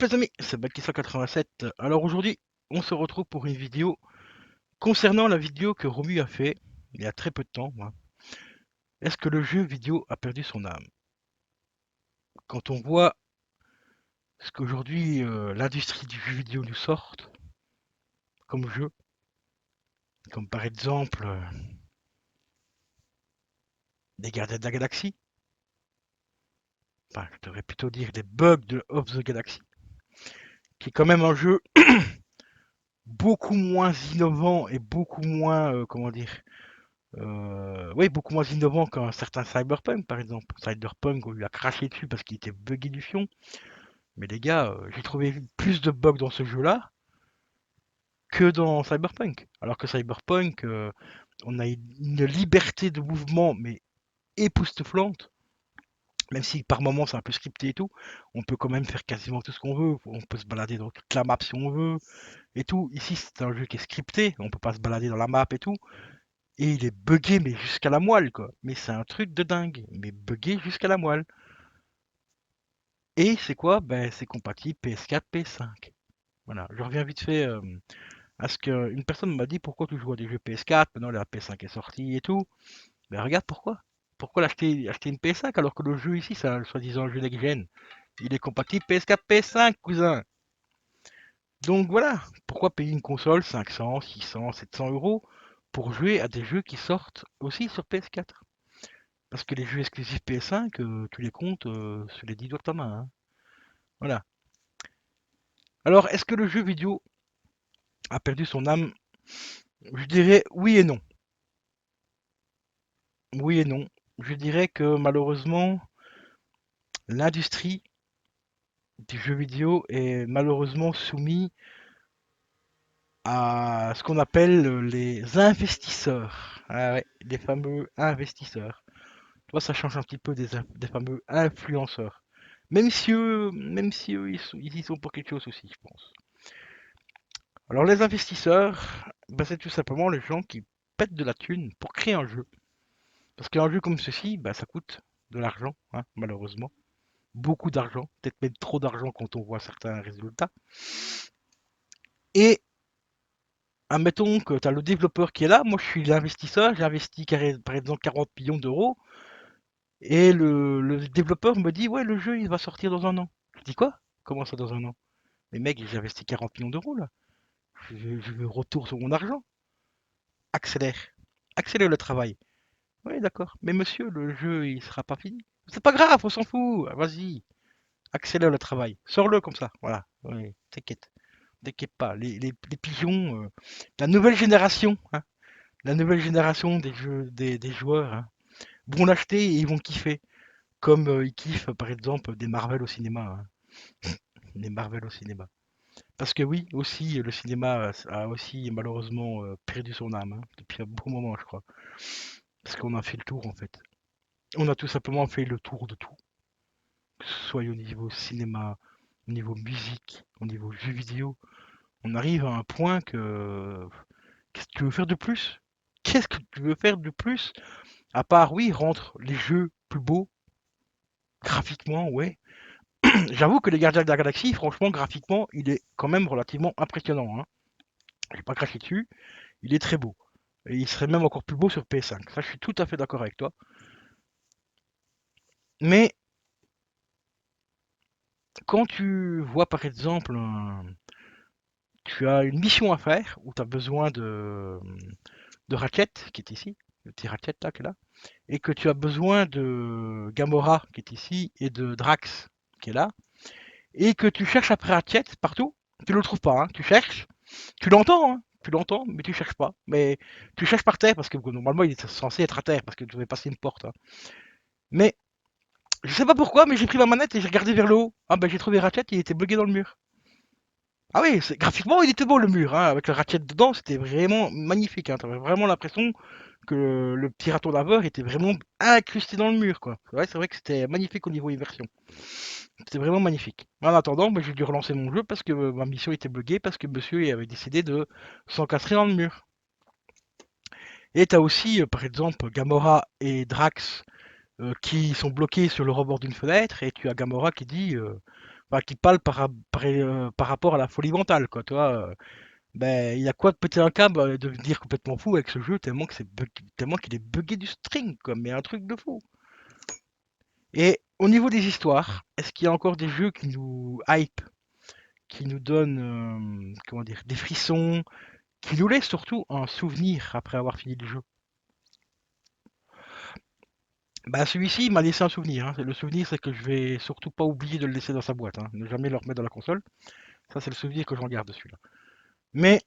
les amis, c'est Balkissa87. Alors aujourd'hui, on se retrouve pour une vidéo concernant la vidéo que Romu a fait il y a très peu de temps, hein. Est-ce que le jeu vidéo a perdu son âme? Quand on voit ce qu'aujourd'hui l'industrie du jeu vidéo nous sort comme jeu, comme par exemple les Gardiens de la Galaxie, enfin je devrais plutôt dire les bugs de of the Galaxy, qui est quand même un jeu beaucoup moins innovant et beaucoup moins, comment dire, oui, beaucoup moins innovant qu'un certain Cyberpunk, par exemple. Cyberpunk, on lui a craché dessus parce qu'il était buggé du fion. Mais les gars, j'ai trouvé plus de bugs dans ce jeu-là que dans Cyberpunk. Alors que Cyberpunk, on a une liberté de mouvement, mais époustouflante. Même si par moments c'est un peu scripté et tout, on peut quand même faire quasiment tout ce qu'on veut. On peut se balader dans toute la map si on veut et tout. Ici, c'est un jeu qui est scripté, on peut pas se balader dans la map et tout. Et il est buggé, mais jusqu'à la moelle, quoi. Mais c'est un truc de dingue. Mais buggé jusqu'à la moelle. Et c'est quoi? Ben, c'est compatible PS4, PS5. Voilà. Je reviens vite fait à ce qu'une personne m'a dit pourquoi tu joues à des jeux PS4, maintenant la PS5 est sortie et tout. Ben, regarde pourquoi. Pourquoi acheter une PS5 alors que le jeu ici, c'est un soi-disant jeu next-gen. Il est compatible PS4, PS5, cousin. Donc voilà. Pourquoi payer une console 500, 600, 700 euros pour jouer à des jeux qui sortent aussi sur PS4? Parce que les jeux exclusifs PS5, tu les comptes sur les 10 doigts de ta main, hein. Voilà. Alors, est-ce que le jeu vidéo a perdu son âme? Je dirais oui et non. Oui et non. Je dirais que malheureusement, l'industrie du jeu vidéo est malheureusement soumise à ce qu'on appelle les investisseurs. Ah ouais, les fameux investisseurs. Tu vois, ça change un petit peu des fameux influenceurs. Même si eux, ils y sont pour quelque chose aussi, je pense. Alors les investisseurs, bah, c'est tout simplement les gens qui pètent de la thune pour créer un jeu. Parce qu'un jeu comme ceci, bah, ça coûte de l'argent, hein, malheureusement. Beaucoup d'argent, peut-être même trop d'argent quand on voit certains résultats. Et admettons que tu as le développeur qui est là, moi je suis l'investisseur, j'ai investi par exemple 40 millions d'euros, et le développeur me dit ouais le jeu il va sortir dans un an. Je dis quoi? Comment ça dans un an? Mais mec, j'ai investi 40 millions d'euros là, je veux retour sur mon argent. Accélère, accélère le travail. Oui, d'accord. Mais monsieur, le jeu, il sera pas fini. C'est pas grave, on s'en fout. Vas-y, accélère le travail. Sors-le comme ça. Voilà. Oui, t'inquiète. T'inquiète pas. Les pigeons, la nouvelle génération, hein, la nouvelle génération des jeux, des joueurs, hein, vont l'acheter et ils vont kiffer. Comme ils kiffent, par exemple, des Marvel au cinéma, hein. Des Marvel au cinéma. Parce que oui, aussi, le cinéma a aussi malheureusement perdu son âme, hein, depuis un bon moment, je crois. Parce qu'on a fait le tour, en fait. On a tout simplement fait le tour de tout. Que ce soit au niveau cinéma, au niveau musique, au niveau jeux vidéo, on arrive à un point que qu'est-ce que tu veux faire de plus? Qu'est-ce que tu veux faire de plus? À part, oui, rendre les jeux plus beaux, graphiquement, ouais. J'avoue que les Gardiens de la Galaxie, franchement, graphiquement, il est quand même relativement impressionnant, hein. J'ai pas craché dessus, il est très beau. Et il serait même encore plus beau sur PS5. Ça, je suis tout à fait d'accord avec toi. Mais quand tu vois par exemple tu as une mission à faire où tu as besoin de Ratchet, qui est ici, le petit Ratchet là, qui est là, et que tu as besoin de Gamora, qui est ici, et de Drax, qui est là, et que tu cherches après Ratchet partout, tu le trouves pas, hein, tu cherches, tu l'entends, mais tu cherches pas. Mais tu cherches par terre, parce que normalement il est censé être à terre, parce que tu devais passer une porte, hein. Mais je sais pas pourquoi, mais j'ai pris ma manette et j'ai regardé vers le haut. Ah ben j'ai trouvé Ratchet, il était bugué dans le mur. Ah oui, graphiquement, il était beau le mur, hein, avec le Ratchet dedans, c'était vraiment magnifique, hein. T'avais vraiment l'impression que le petit raton laveur était vraiment incrusté dans le mur, quoi. Ouais, c'est vrai que c'était magnifique au niveau immersion. C'était vraiment magnifique. En attendant, bah, j'ai dû relancer mon jeu parce que ma mission était buggée, parce que monsieur avait décidé de s'encastrer dans le mur. Et t'as aussi, par exemple, Gamora et Drax qui sont bloqués sur le rebord d'une fenêtre, et tu as Gamora qui dit, Enfin, qui parle par rapport à la folie mentale, quoi, tu vois. Ben, il y a quoi de péter un câble, de devenir complètement fou avec ce jeu, tellement que tellement qu'il est buggé du string, quoi, mais un truc de fou. Et au niveau des histoires, est-ce qu'il y a encore des jeux qui nous hype, qui nous donnent, comment dire, des frissons, qui nous laissent surtout un souvenir après avoir fini le jeu? Bah, celui-ci il m'a laissé un souvenir, hein. Le souvenir, c'est que je vais surtout pas oublier de le laisser dans sa boîte, hein. Ne jamais le remettre dans la console. Ça, c'est le souvenir que j'en garde de celui-là. Mais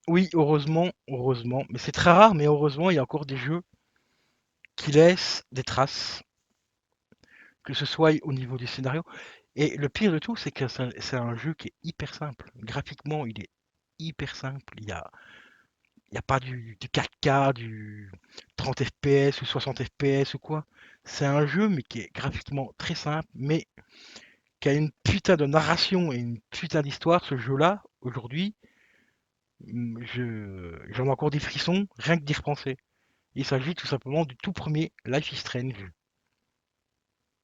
oui, heureusement, heureusement, mais c'est très rare, mais heureusement, il y a encore des jeux qui laissent des traces, que ce soit au niveau du scénario. Et le pire de tout, c'est que c'est un jeu qui est hyper simple. Graphiquement, il est hyper simple. Il y a pas du 4K, du 30 FPS ou 60 FPS ou quoi. C'est un jeu, mais qui est graphiquement très simple, mais qui a une putain de narration et une putain d'histoire. Ce jeu-là, aujourd'hui, j'en ai encore des frissons, rien que d'y repenser. Il s'agit tout simplement du tout premier Life is Strange.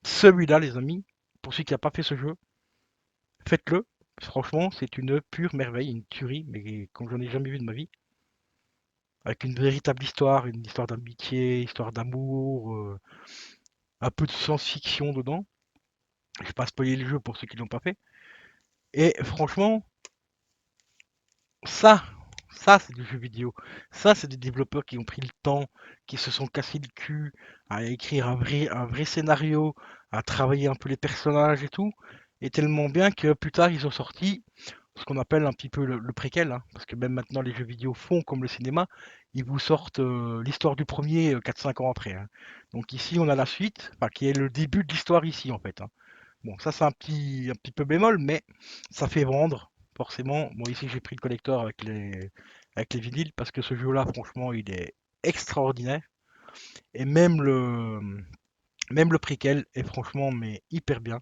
Celui-là, les amis, pour ceux qui n'ont pas fait ce jeu, faites-le. Franchement, c'est une pure merveille, une tuerie, mais comme j'en ai jamais vu de ma vie. Avec une véritable histoire, une histoire d'amitié, histoire d'amour, un peu de science-fiction dedans. Je vais pas spoiler le jeu pour ceux qui l'ont pas fait. Et franchement, ça, ça c'est du jeu vidéo. Ça, c'est des développeurs qui ont pris le temps, qui se sont cassés le cul à écrire un vrai scénario, à travailler un peu les personnages et tout. Et tellement bien que plus tard, ils ont sorti ce qu'on appelle un petit peu le préquel, hein, parce que même maintenant les jeux vidéo font comme le cinéma, ils vous sortent l'histoire du premier 4-5 ans après, hein. Donc ici on a la suite, enfin, qui est le début de l'histoire ici en fait, hein. Bon, ça c'est un petit peu bémol, mais ça fait vendre, forcément. Bon, ici j'ai pris le collector avec les vinyles, parce que ce jeu-là, franchement, il est extraordinaire. Et même le préquel est franchement, mais hyper bien.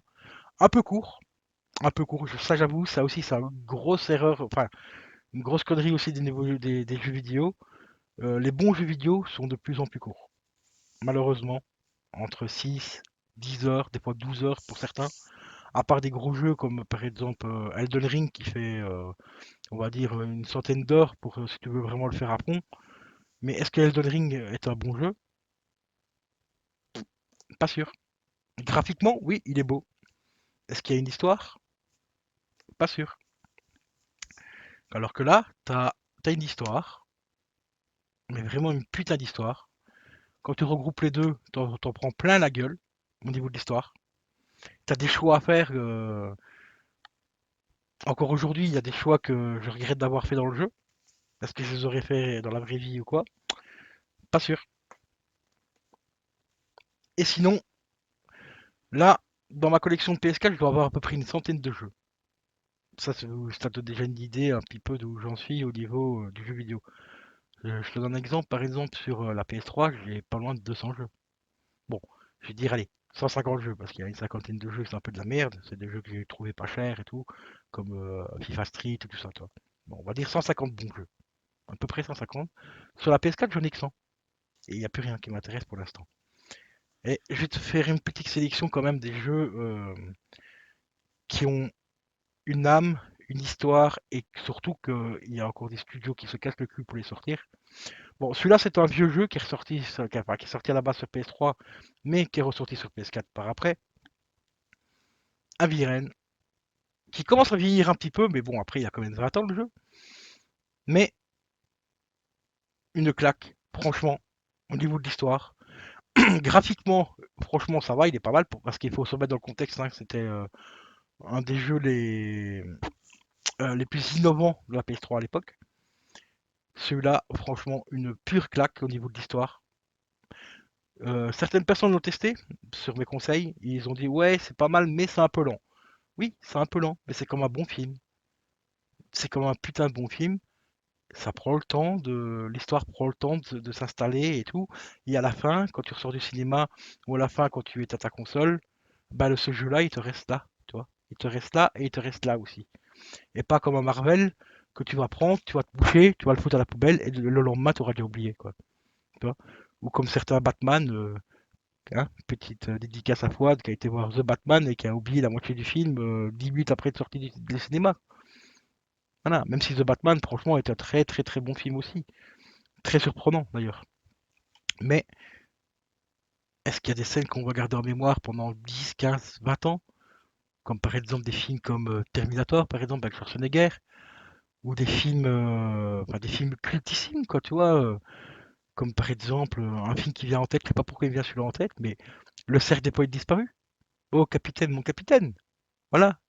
Un peu court, un peu court, ça j'avoue, ça aussi c'est une grosse erreur, enfin une grosse connerie aussi des jeux vidéo. Les bons jeux vidéo sont de plus en plus courts. Malheureusement, entre 6, 10 heures, des fois 12 heures pour certains. À part des gros jeux comme par exemple Elden Ring qui fait, on va dire, une centaine d'heures pour si tu veux vraiment le faire à fond. Mais est-ce que Elden Ring est un bon jeu? Pas sûr. Graphiquement, oui, il est beau. Est-ce qu'il y a une histoire? Pas sûr. Alors que là, t'as une histoire, mais vraiment une putain d'histoire. Quand tu regroupes les deux, t'en prends plein la gueule au niveau de l'histoire. T'as des choix à faire. Encore aujourd'hui, il y a des choix que je regrette d'avoir fait dans le jeu. Est-ce que je les aurais fait dans la vraie vie ou quoi? Pas sûr. Et sinon, là, dans ma collection de PS4, je dois avoir à peu près une centaine de jeux. Ça te donne déjà une idée un petit peu d'où j'en suis au niveau du jeu vidéo. Je te donne un exemple. Par exemple, sur la PS3, j'ai pas loin de 200 jeux. Bon, je vais dire, allez, 150 jeux, parce qu'il y a une cinquantaine de jeux, c'est un peu de la merde. C'est des jeux que j'ai trouvé pas chers et tout, comme FIFA Street et tout ça, toi. Bon, on va dire 150 bons jeux. À peu près 150. Sur la PS4, j'en ai que 100. Et il n'y a plus rien qui m'intéresse pour l'instant. Et je vais te faire une petite sélection quand même des jeux qui ont une âme, une histoire, et surtout qu'il y a encore des studios qui se cassent le cul pour les sortir. Bon, celui-là, c'est un vieux jeu qui est ressorti, qui est sorti à la base sur PS3, mais qui est ressorti sur PS4 par après. Un Viren, qui commence à vieillir un petit peu, mais bon, après, il y a quand même 20 ans le jeu. Mais une claque, franchement, au niveau de l'histoire. Graphiquement, franchement, ça va, il est pas mal, parce qu'il faut se mettre dans le contexte, hein, c'était un des jeux les plus innovants de la PS3 à l'époque. Celui-là, franchement, une pure claque au niveau de l'histoire. Certaines personnes l'ont testé sur mes conseils. Ils ont dit ouais, c'est pas mal, mais c'est un peu lent. Oui, c'est un peu lent, mais c'est comme un bon film. C'est comme un putain de bon film. Ça prend le temps l'histoire prend le temps de s'installer et tout. Et à la fin, quand tu ressors du cinéma ou à la fin quand tu es à ta console, bah ce jeu-là, il te reste là, tu vois. Il te reste là et il te reste là aussi. Et pas comme un Marvel que tu vas prendre, tu vas te boucher, tu vas le foutre à la poubelle et le lendemain tu auras déjà oublié quoi. Tu vois. Ou comme certains Batman, Hein, petite dédicace à Fouad qui a été voir The Batman et qui a oublié la moitié du film 10 minutes après être sorti du cinéma. Voilà, même si The Batman, franchement, est un très très très bon film aussi. Très surprenant d'ailleurs. Mais est-ce qu'il y a des scènes qu'on va garder en mémoire pendant 10, 15, 20 ans? Comme par exemple des films comme Terminator, par exemple, avec Schwarzenegger, ou enfin, des films cultissimes, quoi, tu vois, comme par exemple un film qui vient en tête, je sais pas pourquoi il vient celui-là en tête, mais Le Cercle des Poètes Disparus. Oh, capitaine, mon capitaine. Voilà,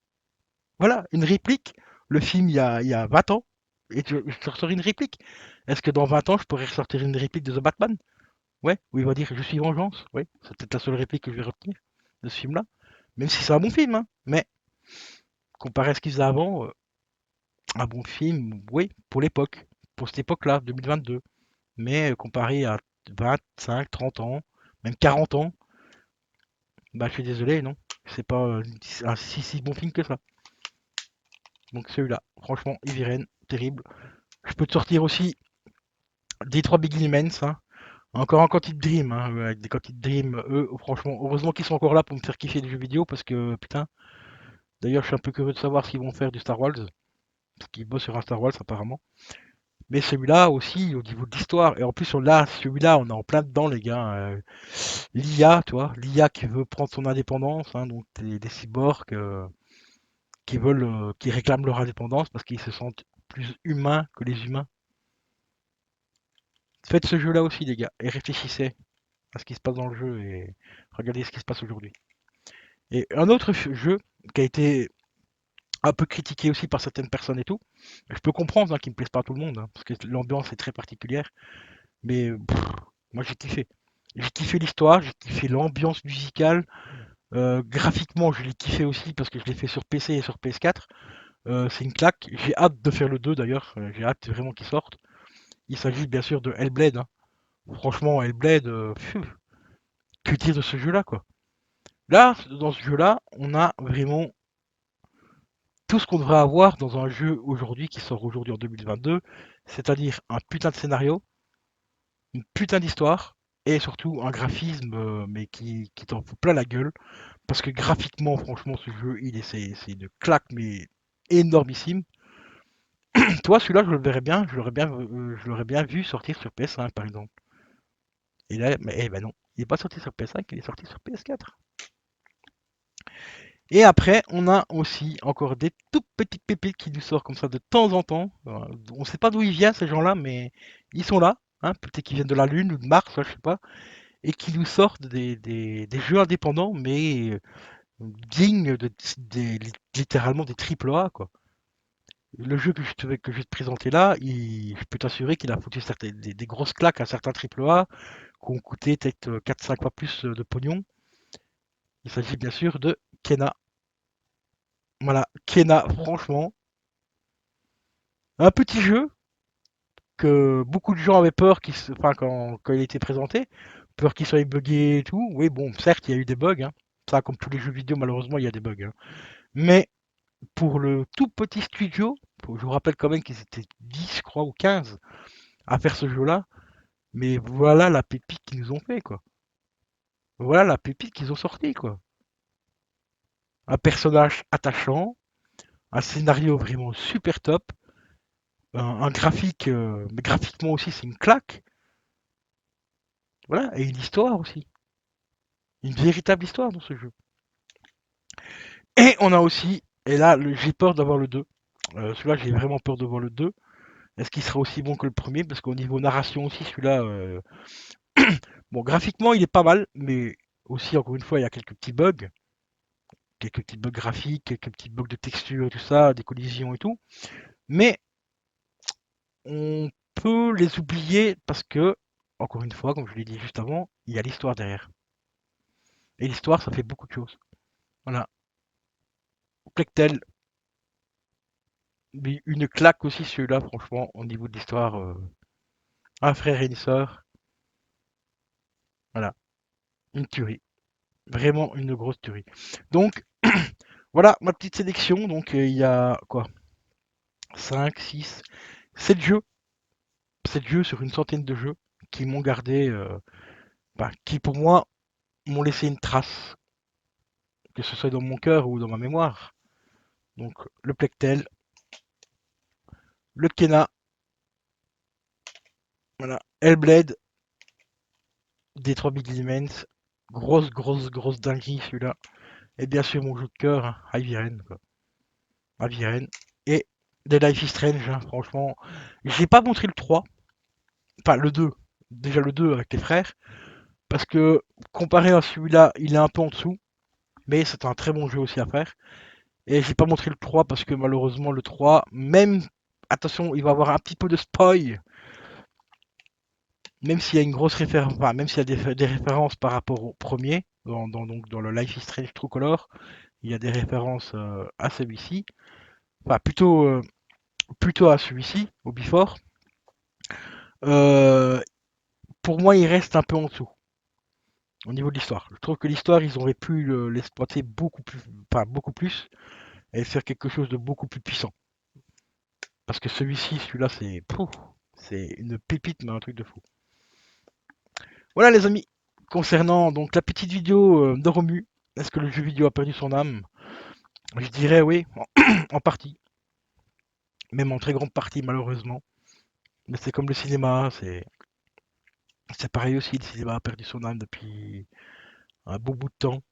voilà, une réplique. Le film, il y a 20 ans, et je te ressors une réplique. Est-ce que dans 20 ans, je pourrais ressortir une réplique de The Batman? Ouais, où il va dire je suis vengeance. Ouais, c'est peut-être la seule réplique que je vais retenir de ce film-là. Même si c'est un bon film, hein. Mais comparé à ce qu'ils faisaient avant, un bon film, oui, pour l'époque. Pour cette époque-là, 2022. Mais comparé à 25, 30 ans, même 40 ans, bah je suis désolé, non. C'est pas un si bon film que ça. Donc celui-là, franchement, Eviren, terrible. Je peux te sortir aussi des 3 Big Elements, hein. Encore un Quantic Dream, hein, avec des Quantic Dream, eux, franchement, heureusement qu'ils sont encore là pour me faire kiffer des jeux vidéo parce que putain, d'ailleurs, je suis un peu curieux de savoir ce qu'ils vont faire du Star Wars, parce qu'ils bossent sur un Star Wars apparemment. Mais celui-là aussi, au niveau de l'histoire, et en plus, celui-là, on est en plein dedans, les gars. L'IA, tu vois, l'IA qui veut prendre son indépendance, hein, donc des cyborgs qui réclament leur indépendance parce qu'ils se sentent plus humains que les humains. Faites ce jeu-là aussi, les gars, et réfléchissez à ce qui se passe dans le jeu et regardez ce qui se passe aujourd'hui. Et un autre jeu qui a été un peu critiqué aussi par certaines personnes et tout, je peux comprendre qu'il ne me plaise pas à tout le monde, hein, parce que l'ambiance est très particulière, mais moi j'ai kiffé. J'ai kiffé l'histoire, j'ai kiffé l'ambiance musicale, graphiquement je l'ai kiffé aussi parce que je l'ai fait sur PC et sur PS4. C'est une claque, j'ai hâte de faire le 2 d'ailleurs, j'ai hâte vraiment qu'il sorte. Il s'agit bien sûr de Hellblade, hein. Franchement Hellblade, que dire de ce jeu-là quoi. Là, dans ce jeu-là, on a vraiment tout ce qu'on devrait avoir dans un jeu aujourd'hui qui sort aujourd'hui en 2022, c'est-à-dire un putain de scénario, une putain d'histoire et surtout un graphisme mais qui t'en fout plein la gueule parce que graphiquement franchement ce jeu c'est une claque mais énormissime. Toi celui-là je le verrais bien, je l'aurais bien vu sortir sur PS5 par exemple. Et là mais eh ben non, il est pas sorti sur PS5, il est sorti sur PS4. Et après, on a aussi encore des toutes petites pépites qui nous sortent comme ça de temps en temps. On ne sait pas d'où ils viennent ces gens-là, mais ils sont là. Hein, peut-être qu'ils viennent de la Lune ou de Mars, je sais pas. Et qui nous sortent des jeux indépendants, mais dignes littéralement des triple A, quoi. Le jeu que je vais te présenter là, je peux t'assurer qu'il a foutu des grosses claques à certains triple A qui ont coûté peut-être 4-5 fois plus de pognon. Il s'agit bien sûr de Kena. Voilà, Kena, franchement, un petit jeu que beaucoup de gens avaient peur enfin, quand il a été présenté, peur qu'il soit buggé et tout. Oui, bon, certes, il y a eu des bugs, hein. Ça, comme tous les jeux vidéo, malheureusement, il y a des bugs, hein. Mais pour le tout petit studio, je vous rappelle quand même qu'ils étaient 10, je crois, ou 15 à faire ce jeu-là. Mais voilà la pépite qu'ils nous ont fait, quoi. Voilà la pépite qu'ils ont sorti, quoi. Un personnage attachant, un scénario vraiment super top, un graphique, mais graphiquement aussi, c'est une claque. Voilà, et une histoire aussi. Une véritable histoire dans ce jeu. Et on a aussi, et là j'ai peur d'avoir le 2. Celui-là j'ai vraiment peur de voir le 2. Est-ce qu'il sera aussi bon que le premier? Parce qu'au niveau narration aussi, celui-là, bon graphiquement il est pas mal, mais aussi encore une fois il y a quelques petits bugs. Quelques petits bugs graphiques, quelques petits bugs de texture et tout ça, des collisions et tout. Mais on peut les oublier parce que, encore une fois, comme je l'ai dit juste avant, il y a l'histoire derrière. Et l'histoire, ça fait beaucoup de choses. Voilà. Plectel, mais une claque aussi celui-là, franchement, au niveau de l'histoire. Un frère et une sœur. Voilà, une tuerie. Vraiment une grosse tuerie. Donc, voilà ma petite sélection. Donc, il y a quoi? 5, 6, 7 jeux. 7 jeux sur une centaine de jeux qui m'ont gardé. Bah, qui pour moi m'ont laissé une trace, que ce soit dans mon cœur ou dans ma mémoire. Donc le Plectel, le Kena, voilà, Hellblade, des 3 Big Elements, grosse dinguerie celui-là. Et bien sûr mon jeu de cœur, hein, Heavy Rain, quoi. Heavy Rain. Et des Life is Strange, hein, franchement. J'ai pas montré le 3, enfin le 2, déjà le 2 avec les frères, parce que comparé à celui-là, il est un peu en dessous, mais c'est un très bon jeu aussi à faire. Et j'ai pas montré le 3 parce que malheureusement le 3, même, attention, il va avoir un petit peu de spoil, même s'il y a une grosse référence, enfin, même s'il y a des références par rapport au premier, donc dans le Life is Strange True Color, il y a des références à celui-ci, enfin plutôt à celui-ci, au Before. Euh, pour moi, il reste un peu en dessous au niveau de l'histoire. Je trouve que l'histoire, ils auraient pu l'exploiter beaucoup plus, enfin beaucoup plus, et faire quelque chose de beaucoup plus puissant. Parce que celui-là, c'est une pépite, mais un truc de fou. Voilà les amis, concernant donc la petite vidéo de Romu, est-ce que le jeu vidéo a perdu son âme? Je dirais oui, en partie, même en très grande partie malheureusement. Mais c'est comme le cinéma, c'est pareil aussi, le cinéma a perdu son âme depuis un bon bout de temps.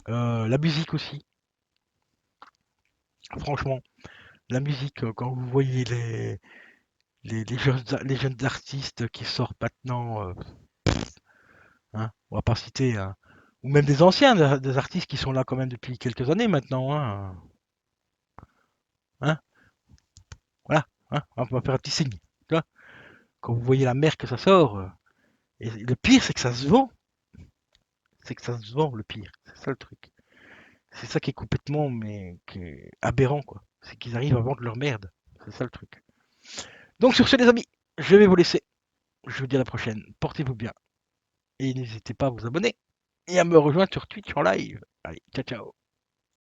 La musique aussi, franchement, la musique, quand vous voyez les jeunes artistes qui sortent maintenant, hein, on va pas citer, hein, ou même des anciens, des artistes qui sont là quand même depuis quelques années maintenant, hein, hein, voilà, hein, on va faire un petit signe. Tu vois, quand vous voyez la mer que ça sort, et le pire c'est que ça se vend, c'est que ça se vend le pire, c'est ça le truc. C'est ça qui est complètement qui est aberrant quoi, c'est qu'ils arrivent à vendre leur merde, c'est ça le truc. Donc sur ce les amis, je vais vous laisser, je vous dis à la prochaine, portez-vous bien, et n'hésitez pas à vous abonner, et à me rejoindre sur Twitch en live. Allez, ciao ciao.